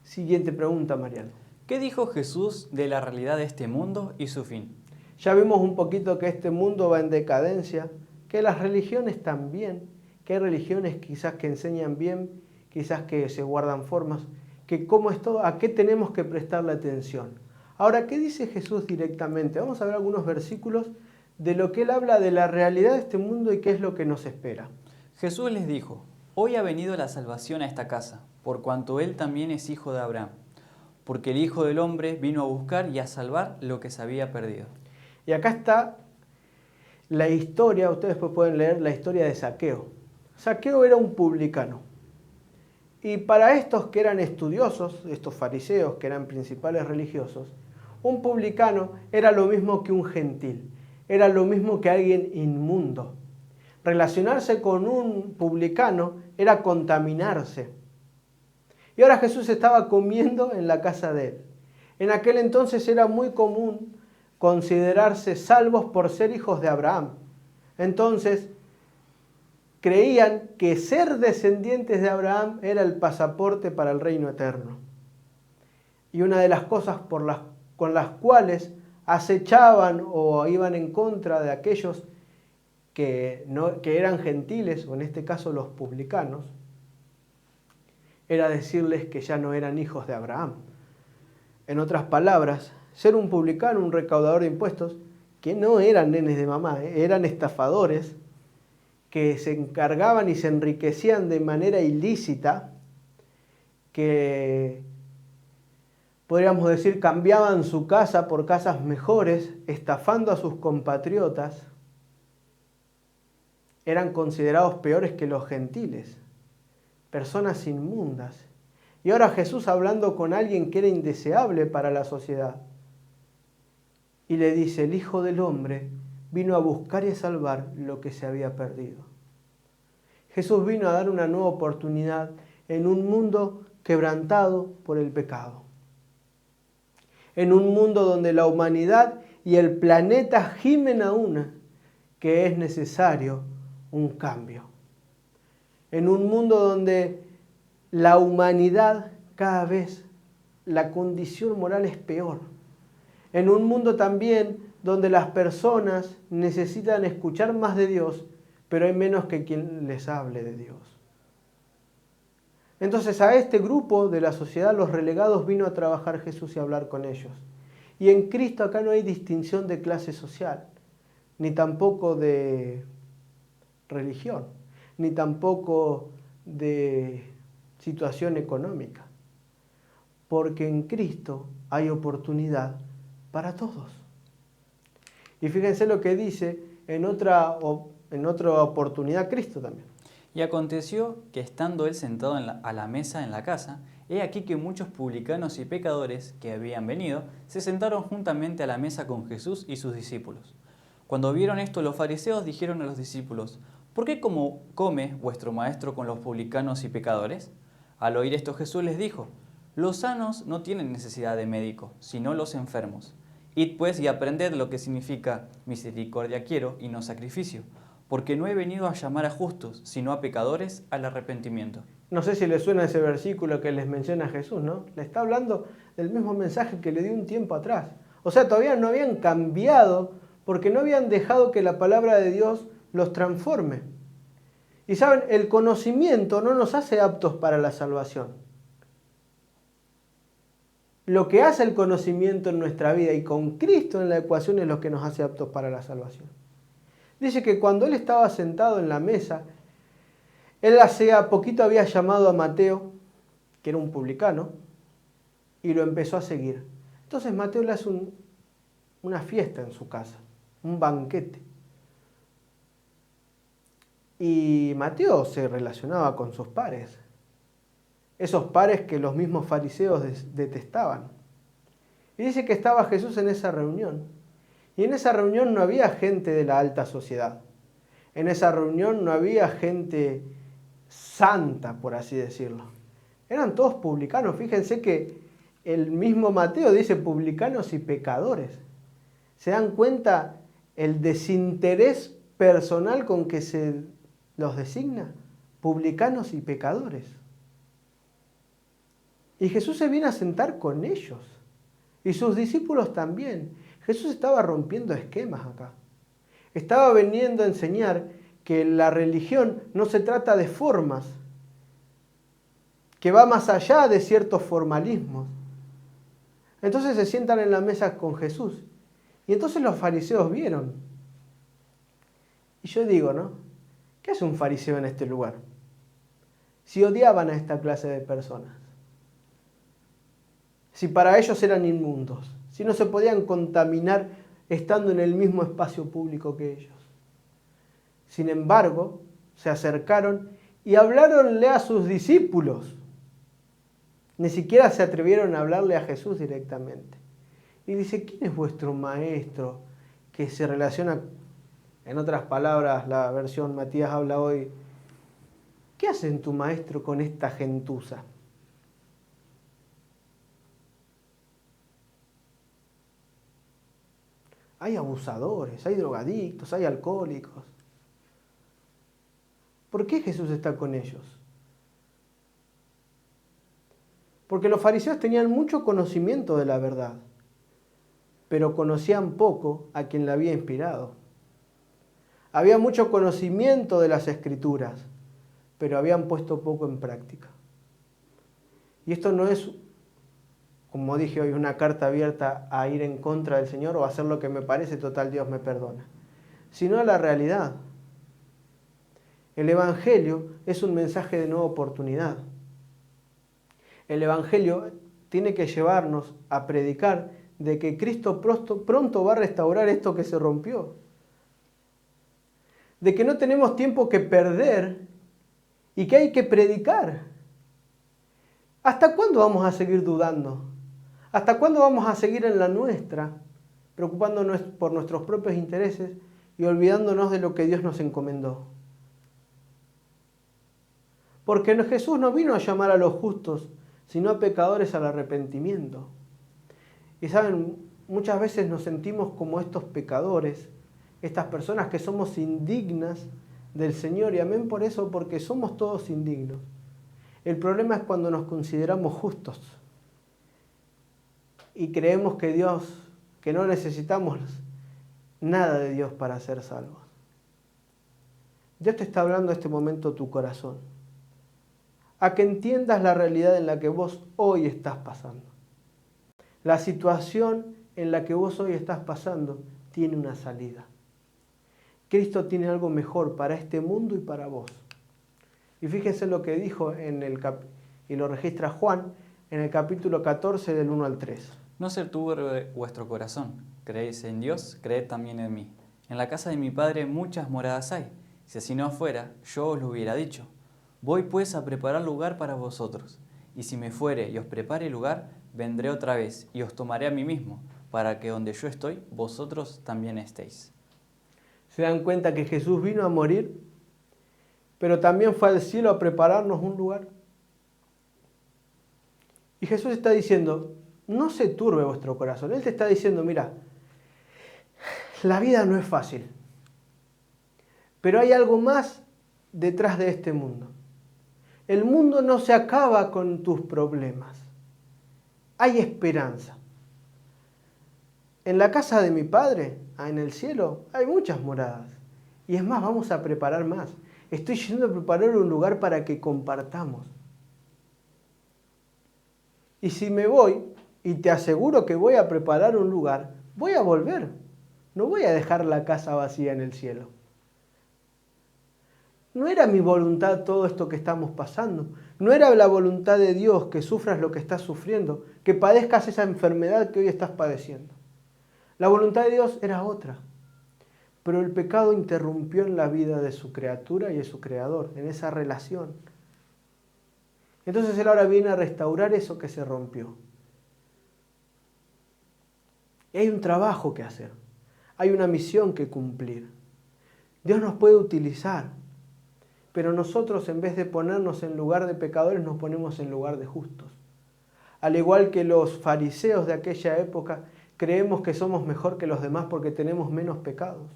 Siguiente pregunta, Mariano. ¿Qué dijo Jesús de la realidad de este mundo y su fin? Ya vimos un poquito que este mundo va en decadencia, que las religiones también, que hay religiones quizás que enseñan bien, quizás que se guardan formas, que cómo es todo, a qué tenemos que prestarle atención. Ahora, ¿qué dice Jesús directamente? Vamos a ver algunos versículos de lo que Él habla de la realidad de este mundo y qué es lo que nos espera. Jesús les dijo, hoy ha venido la salvación a esta casa, por cuanto Él también es hijo de Abraham, porque el Hijo del Hombre vino a buscar y a salvar lo que se había perdido. Y acá está la historia, ustedes después pueden leer la historia de Zaqueo. Zaqueo era un publicano. Y para estos que eran estudiosos, estos fariseos que eran principales religiosos, un publicano era lo mismo que un gentil, era lo mismo que alguien inmundo. Relacionarse con un publicano era contaminarse. Y ahora Jesús estaba comiendo en la casa de él. En aquel entonces era muy común considerarse salvos por ser hijos de Abraham. Entonces, creían que ser descendientes de Abraham era el pasaporte para el reino eterno. Y una de las cosas con las cuales acechaban o iban en contra de aquellos que eran gentiles, o en este caso los publicanos, era decirles que ya no eran hijos de Abraham. En otras palabras, ser un publicano, un recaudador de impuestos, que no eran nenes de mamá, eran estafadores, que se encargaban y se enriquecían de manera ilícita, que podríamos decir cambiaban su casa por casas mejores, estafando a sus compatriotas, eran considerados peores que los gentiles, personas inmundas. Y ahora Jesús hablando con alguien que era indeseable para la sociedad, y le dice, el Hijo del Hombre vino a buscar y a salvar lo que se había perdido. Jesús vino a dar una nueva oportunidad en un mundo quebrantado por el pecado. En un mundo donde la humanidad y el planeta gimen a una, que es necesario un cambio. En un mundo donde la humanidad cada vez, la condición moral es peor. En un mundo también donde las personas necesitan escuchar más de Dios, pero hay menos que quien les hable de Dios. Entonces a este grupo de la sociedad, los relegados, vino a trabajar Jesús y a hablar con ellos. Y en Cristo acá no hay distinción de clase social, ni tampoco de religión, ni tampoco de situación económica. Porque en Cristo hay oportunidad para todos. Y fíjense lo que dice en otra oportunidad Cristo también. Y aconteció que estando él sentado a la mesa en la casa, he aquí que muchos publicanos y pecadores que habían venido se sentaron juntamente a la mesa con Jesús y sus discípulos. Cuando vieron esto, los fariseos dijeron a los discípulos, ¿por qué come vuestro maestro con los publicanos y pecadores? Al oír esto Jesús les dijo, los sanos no tienen necesidad de médico, sino los enfermos. Id pues y aprended lo que significa misericordia quiero y no sacrificio, porque no he venido a llamar a justos, sino a pecadores al arrepentimiento. No sé si les suena ese versículo que les menciona Jesús, ¿no? Le está hablando del mismo mensaje que le dio un tiempo atrás. O sea, todavía no habían cambiado porque no habían dejado que la palabra de Dios los transforme. Y saben, el conocimiento no nos hace aptos para la salvación. lo que hace el conocimiento en nuestra vida y con Cristo en la ecuación es lo que nos hace aptos para la salvación. Dice que cuando él estaba sentado en la mesa, él hacía poquito había llamado a Mateo, que era un publicano, y lo empezó a seguir. Entonces Mateo le hace una fiesta en su casa, un banquete. Y Mateo se relacionaba con sus pares, esos pares que los mismos fariseos detestaban. Y dice que estaba Jesús en esa reunión. Y en esa reunión no había gente de la alta sociedad. En esa reunión no había gente santa, por así decirlo. Eran todos publicanos. Fíjense que el mismo Mateo dice publicanos y pecadores. ¿Se dan cuenta el desinterés personal con que se los designa? Publicanos y pecadores. Y Jesús se viene a sentar con ellos. Y sus discípulos también. Jesús estaba rompiendo esquemas acá. Estaba veniendo a enseñar que la religión no se trata de formas, que va más allá de ciertos formalismos. Entonces se sientan en la mesa con Jesús. Y entonces los fariseos vieron. Y yo digo, ¿no? ¿Qué hace un fariseo en este lugar? Si odiaban a esta clase de personas. Si para ellos eran inmundos. Si no se podían contaminar estando en el mismo espacio público que ellos. Sin embargo, se acercaron y habláronle a sus discípulos. Ni siquiera se atrevieron a hablarle a Jesús directamente. Y dice, ¿quién es vuestro maestro? Que se relaciona, en otras palabras, la versión Matías habla hoy. ¿Qué hace tu maestro con esta gentuza? Hay abusadores, hay drogadictos, hay alcohólicos. ¿Por qué Jesús está con ellos? Porque los fariseos tenían mucho conocimiento de la verdad, pero conocían poco a quien la había inspirado. Había mucho conocimiento de las Escrituras, pero habían puesto poco en práctica. Y esto no es, como dije hoy, una carta abierta a ir en contra del Señor o a hacer lo que me parece, total Dios me perdona, sino a la realidad. El Evangelio es un mensaje de nueva oportunidad. El Evangelio tiene que llevarnos a predicar de que Cristo pronto va a restaurar esto que se rompió. De que no tenemos tiempo que perder y que hay que predicar. ¿Hasta cuándo vamos a seguir dudando? ¿Hasta cuándo vamos a seguir en la nuestra, preocupándonos por nuestros propios intereses y olvidándonos de lo que Dios nos encomendó? Porque Jesús no vino a llamar a los justos, sino a pecadores al arrepentimiento. Y saben, muchas veces nos sentimos como estos pecadores, estas personas que somos indignas del Señor, y amén por eso, porque somos todos indignos. El problema es cuando nos consideramos justos y creemos que no necesitamos nada de Dios para ser salvos. Dios te está hablando en este momento tu corazón, a que entiendas la realidad en la que vos hoy estás pasando. La situación en la que vos hoy estás pasando tiene una salida. Cristo tiene algo mejor para este mundo y para vos. Y fíjense lo que dijo y lo registra Juan en el capítulo 14 del 1 al 3. No se turbe vuestro corazón. Creéis en Dios, creed también en mí. En la casa de mi Padre muchas moradas hay. Si así no fuera, yo os lo hubiera dicho. Voy pues a preparar lugar para vosotros. Y si me fuere y os prepare lugar, vendré otra vez y os tomaré a mí mismo, para que donde yo estoy, vosotros también estéis. ¿Se dan cuenta que Jesús vino a morir, pero también fue al cielo a prepararnos un lugar? Y Jesús está diciendo, no se turbe vuestro corazón. Él te está diciendo, mira, la vida no es fácil, pero hay algo más detrás de este mundo. El mundo no se acaba con tus problemas. Hay esperanza. En la casa de mi Padre, en el cielo, hay muchas moradas. Y es más, vamos a preparar más. Estoy yendo a preparar un lugar para que compartamos. Y si me voy, y te aseguro que voy a preparar un lugar, voy a volver. No voy a dejar la casa vacía en el cielo. No era mi voluntad todo esto que estamos pasando. No era la voluntad de Dios que sufras lo que estás sufriendo, que padezcas esa enfermedad que hoy estás padeciendo. La voluntad de Dios era otra. Pero el pecado interrumpió en la vida de su criatura y de su creador, en esa relación. Entonces Él ahora viene a restaurar eso que se rompió. Y hay un trabajo que hacer. Hay una misión que cumplir. Dios nos puede utilizar, pero nosotros en vez de ponernos en lugar de pecadores nos ponemos en lugar de justos. Al igual que los fariseos de aquella época, creemos que somos mejor que los demás porque tenemos menos pecados.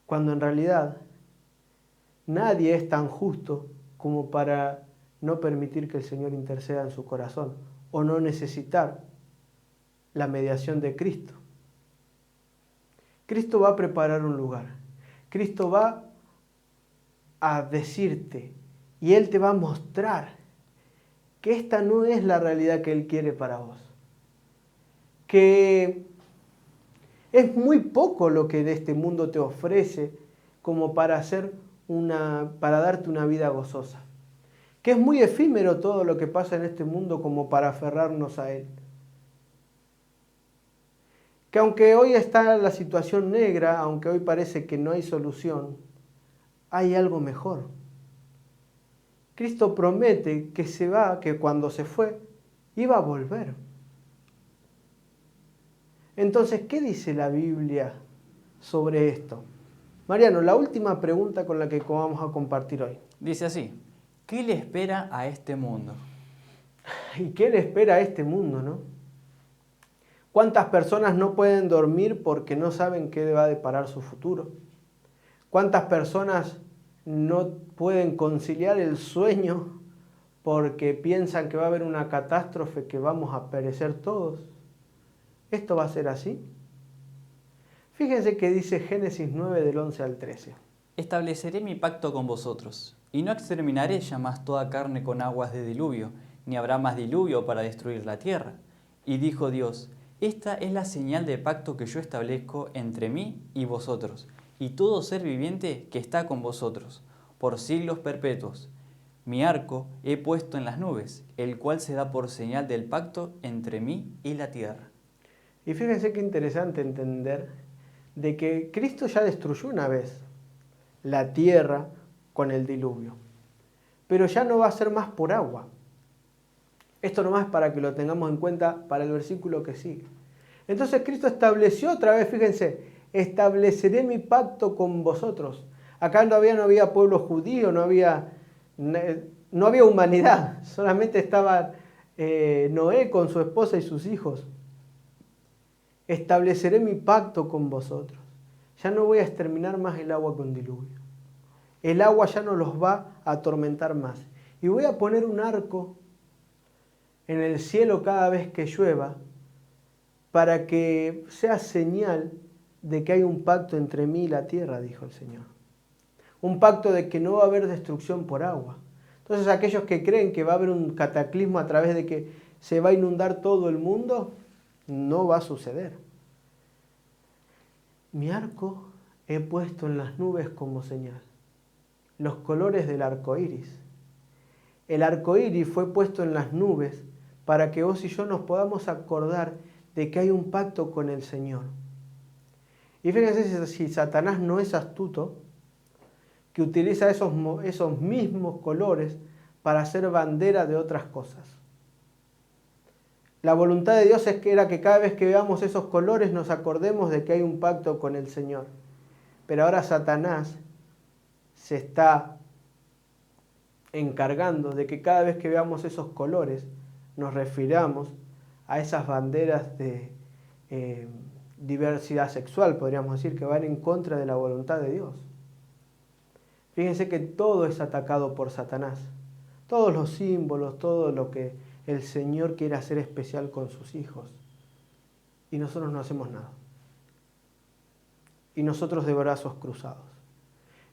Cuando en realidad nadie es tan justo como para no permitir que el Señor interceda en su corazón o no necesitar la mediación de Cristo. Cristo va a preparar un lugar. Cristo va a decirte y Él te va a mostrar que esta no es la realidad que Él quiere para vos. Que es muy poco lo que de este mundo te ofrece como para darte una vida gozosa. Que es muy efímero todo lo que pasa en este mundo como para aferrarnos a Él. Que aunque hoy está la situación negra, aunque hoy parece que no hay solución, hay algo mejor. Cristo promete que cuando se fue, iba a volver. Entonces, ¿qué dice la Biblia sobre esto? Mariano, la última pregunta con la que vamos a compartir hoy. Dice así, ¿qué le espera a este mundo? ¿Y qué le espera a este mundo, no? ¿Cuántas personas no pueden dormir porque no saben qué va a deparar su futuro? ¿Cuántas personas no pueden conciliar el sueño porque piensan que va a haber una catástrofe, que vamos a perecer todos? ¿Esto va a ser así? Fíjense que dice Génesis 9 del 11 al 13. Estableceré mi pacto con vosotros, y no exterminaré ya más toda carne con aguas de diluvio, ni habrá más diluvio para destruir la tierra. Y dijo Dios, esta es la señal de pacto que yo establezco entre mí y vosotros, y todo ser viviente que está con vosotros, por siglos perpetuos. Mi arco he puesto en las nubes, el cual se da por señal del pacto entre mí y la tierra. Y fíjense qué interesante entender de que Cristo ya destruyó una vez la tierra con el diluvio, pero ya no va a ser más por agua. Esto nomás para que lo tengamos en cuenta para el versículo que sigue. Entonces Cristo estableció otra vez, fíjense, estableceré mi pacto con vosotros. Acá no había pueblo judío, no había humanidad, solamente estaba Noé con su esposa y sus hijos. Estableceré mi pacto con vosotros. Ya no voy a exterminar más el agua con diluvio. El agua ya no los va a atormentar más. Y voy a poner un arco en el cielo cada vez que llueva para que sea señal de que hay un pacto entre mí y la tierra, dijo el Señor. Un pacto de que no va a haber destrucción por agua. Entonces aquellos que creen que va a haber un cataclismo a través de que se va a inundar todo el mundo, no va a suceder. Mi arco he puesto en las nubes como señal. Los colores del arco iris. El arco iris fue puesto en las nubes para que vos y yo nos podamos acordar de que hay un pacto con el Señor. Y fíjense si Satanás no es astuto, que utiliza esos mismos colores para hacer bandera de otras cosas. La voluntad de Dios era que cada vez que veamos esos colores nos acordemos de que hay un pacto con el Señor. Pero ahora Satanás se está encargando de que cada vez que veamos esos colores nos refiramos a esas banderas de diversidad sexual, podríamos decir, que van en contra de la voluntad de Dios. Fíjense que todo es atacado por Satanás. Todos los símbolos, todo lo que el Señor quiere hacer especial con sus hijos. Y nosotros no hacemos nada. Y nosotros de brazos cruzados.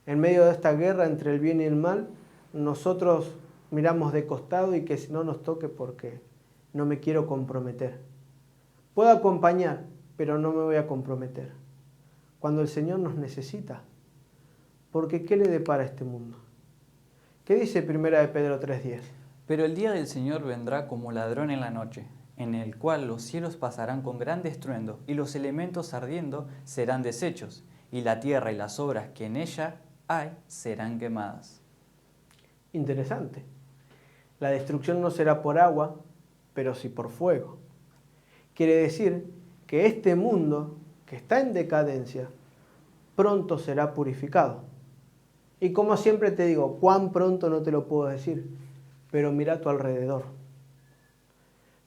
En medio de esta guerra entre el bien y el mal, nosotros miramos de costado y que no nos toque porque no me quiero comprometer. Puedo acompañar, pero no me voy a comprometer. Cuando el Señor nos necesita. Porque ¿qué le depara a este mundo? ¿Qué dice 1 de Pedro 3:10? Pero el día del Señor vendrá como ladrón en la noche, en el cual los cielos pasarán con gran estruendo, y los elementos ardiendo serán deshechos, y la tierra y las obras que en ella hay serán quemadas. Interesante. La destrucción no será por agua, pero sí por fuego. Quiere decir que este mundo, que está en decadencia, pronto será purificado. Y como siempre te digo, cuán pronto no te lo puedo decir, pero mira a tu alrededor.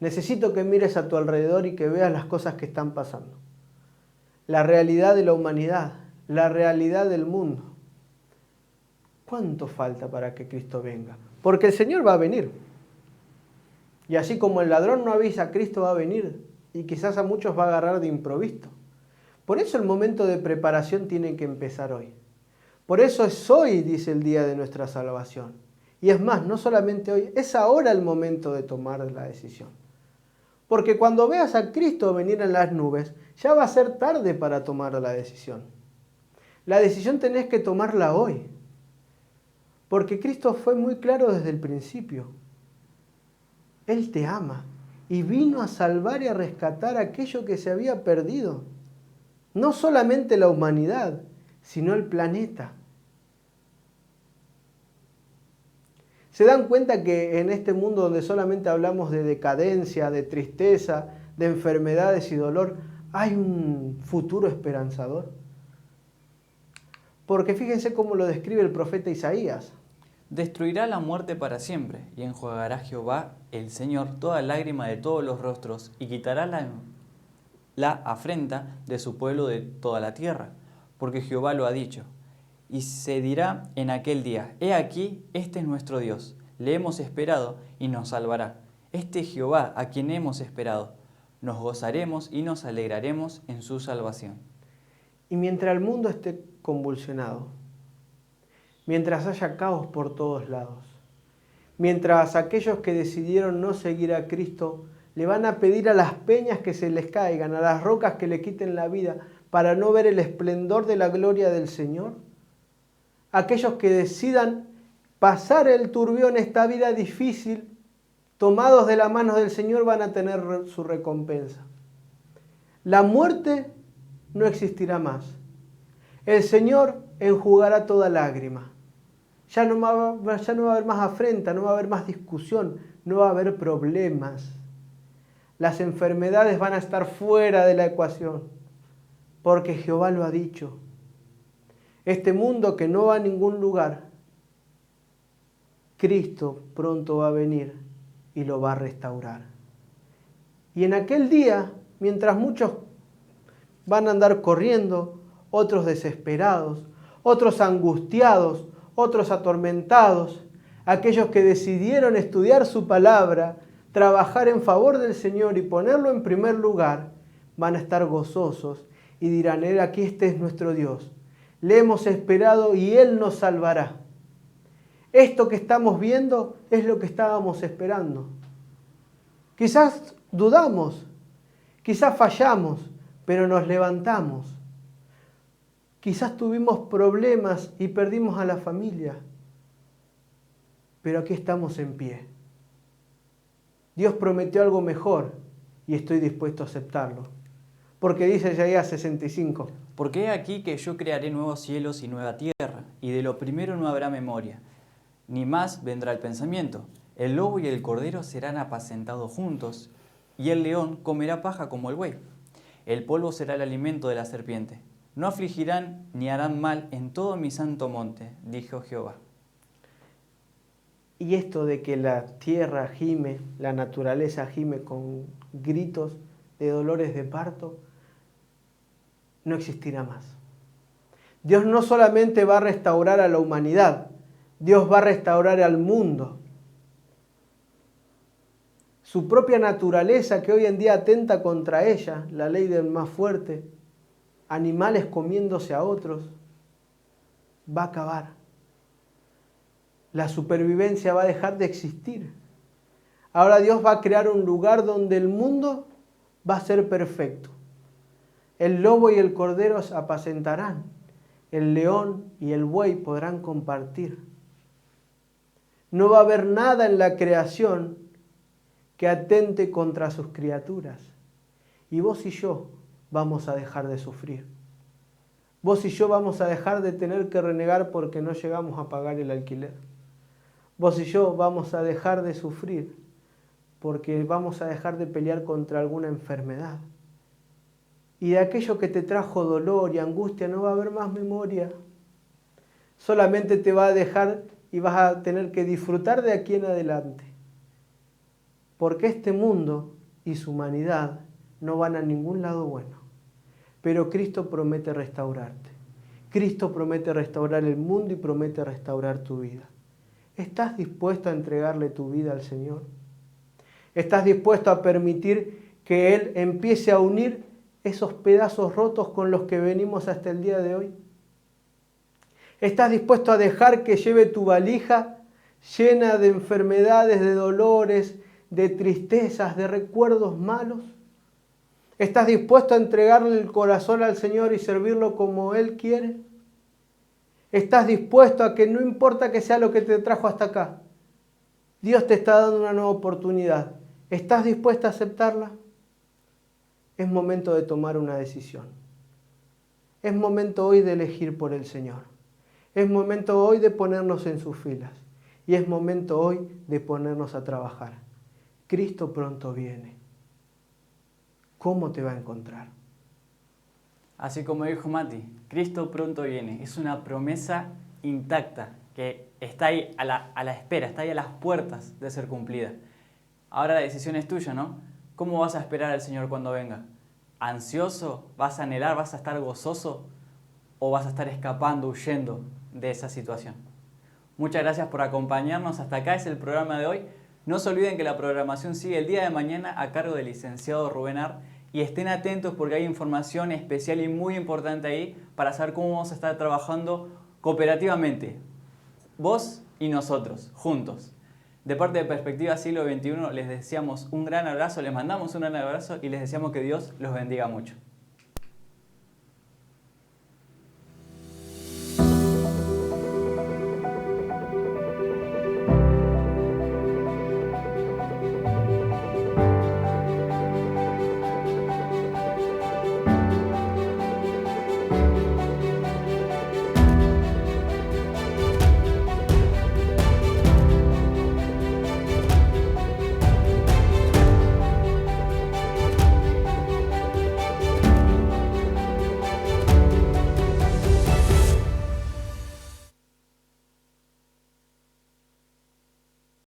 Necesito que mires a tu alrededor y que veas las cosas que están pasando. La realidad de la humanidad, la realidad del mundo. ¿Cuánto falta para que Cristo venga? Porque el Señor va a venir. Y así como el ladrón no avisa, Cristo va a venir. Y quizás a muchos va a agarrar de improviso. Por eso el momento de preparación tiene que empezar hoy. Por eso es hoy, dice el día de nuestra salvación. Y es más, no solamente hoy, es ahora el momento de tomar la decisión. Porque cuando veas a Cristo venir en las nubes, ya va a ser tarde para tomar la decisión. La decisión tenés que tomarla hoy. Porque Cristo fue muy claro desde el principio. Él te ama y vino a salvar y a rescatar aquello que se había perdido. No solamente la humanidad, sino el planeta. ¿Se dan cuenta que en este mundo donde solamente hablamos de decadencia, de tristeza, de enfermedades y dolor, hay un futuro esperanzador? Porque fíjense cómo lo describe el profeta Isaías. Destruirá la muerte para siempre, y enjuagará Jehová, el Señor, toda lágrima de todos los rostros, y quitará la afrenta de su pueblo de toda la tierra, porque Jehová lo ha dicho. Y se dirá en aquel día, he aquí, este es nuestro Dios, le hemos esperado y nos salvará. Este es Jehová, a quien hemos esperado. Nos gozaremos y nos alegraremos en su salvación. Y mientras el mundo esté convulsionado, mientras haya caos por todos lados, mientras aquellos que decidieron no seguir a Cristo le van a pedir a las peñas que se les caigan, a las rocas que le quiten la vida, para no ver el esplendor de la gloria del Señor, aquellos que decidan pasar el turbión, esta vida difícil, tomados de la mano del Señor, van a tener su recompensa. La muerte no existirá más. El Señor enjugará toda lágrima. Ya no va a haber más afrenta, no va a haber más discusión, no va a haber problemas. Las enfermedades van a estar fuera de la ecuación, porque Jehová lo ha dicho. Este mundo que no va a ningún lugar, Cristo pronto va a venir y lo va a restaurar. Y en aquel día, mientras muchos van a andar corriendo, otros desesperados, otros angustiados, otros atormentados, aquellos que decidieron estudiar su palabra, trabajar en favor del Señor y ponerlo en primer lugar, van a estar gozosos y dirán, aquí este es nuestro Dios. Le hemos esperado y Él nos salvará. Esto que estamos viendo es lo que estábamos esperando. Quizás dudamos, quizás fallamos, pero nos levantamos. Quizás tuvimos problemas y perdimos a la familia, pero aquí estamos en pie. Dios prometió algo mejor y estoy dispuesto a aceptarlo. Porque dice Isaías 65. Porque he aquí que yo crearé nuevos cielos y nueva tierra, y de lo primero no habrá memoria, ni más vendrá el pensamiento. El lobo y el cordero serán apacentados juntos, y el león comerá paja como el buey. El polvo será el alimento de la serpiente. No afligirán ni harán mal en todo mi santo monte, dijo Jehová. Y esto de que la tierra gime, la naturaleza gime con gritos de dolores de parto, no existirá más. Dios no solamente va a restaurar a la humanidad, Dios va a restaurar al mundo. Su propia naturaleza que hoy en día atenta contra ella, la ley del más fuerte, animales comiéndose a otros, va a acabar. La supervivencia va a dejar de existir. Ahora Dios va a crear un lugar donde el mundo va a ser perfecto. El lobo y el cordero se apacentarán. El león y el buey podrán compartir. No va a haber nada en la creación que atente contra sus criaturas. Y vos y yo vamos a dejar de sufrir. Vos y yo vamos a dejar de tener que renegar porque no llegamos a pagar el alquiler. Vos y yo vamos a dejar de sufrir porque vamos a dejar de pelear contra alguna enfermedad. Y de aquello que te trajo dolor y angustia no va a haber más memoria. Solamente te va a dejar y vas a tener que disfrutar de aquí en adelante. Porque este mundo y su humanidad no van a ningún lado bueno. Pero Cristo promete restaurarte. Cristo promete restaurar el mundo y promete restaurar tu vida. ¿Estás dispuesto a entregarle tu vida al Señor? ¿Estás dispuesto a permitir que Él empiece a unir esos pedazos rotos con los que venimos hasta el día de hoy? ¿Estás dispuesto a dejar que lleve tu valija llena de enfermedades, de dolores, de tristezas, de recuerdos malos? ¿Estás dispuesto a entregarle el corazón al Señor y servirlo como Él quiere? ¿Estás dispuesto a que no importa que sea lo que te trajo hasta acá? Dios te está dando una nueva oportunidad. ¿Estás dispuesto a aceptarla? Es momento de tomar una decisión. Es momento hoy de elegir por el Señor. Es momento hoy de ponernos en sus filas. Y es momento hoy de ponernos a trabajar. Cristo pronto viene. ¿Cómo te va a encontrar? Así como dijo Mati, Cristo pronto viene. Es una promesa intacta que está ahí a la espera, está ahí a las puertas de ser cumplida. Ahora la decisión es tuya, ¿no? ¿Cómo vas a esperar al Señor cuando venga? ¿Ansioso? ¿Vas a anhelar? ¿Vas a estar gozoso? ¿O vas a estar escapando, huyendo de esa situación? Muchas gracias por acompañarnos. Hasta acá es el programa de hoy. No se olviden que la programación sigue el día de mañana a cargo del licenciado Rubén Ar. Y estén atentos porque hay información especial y muy importante ahí para saber cómo vamos a estar trabajando cooperativamente. Vos y nosotros, juntos. De parte de Perspectiva Siglo XXI les deseamos un gran abrazo, les mandamos un gran abrazo y les deseamos que Dios los bendiga mucho.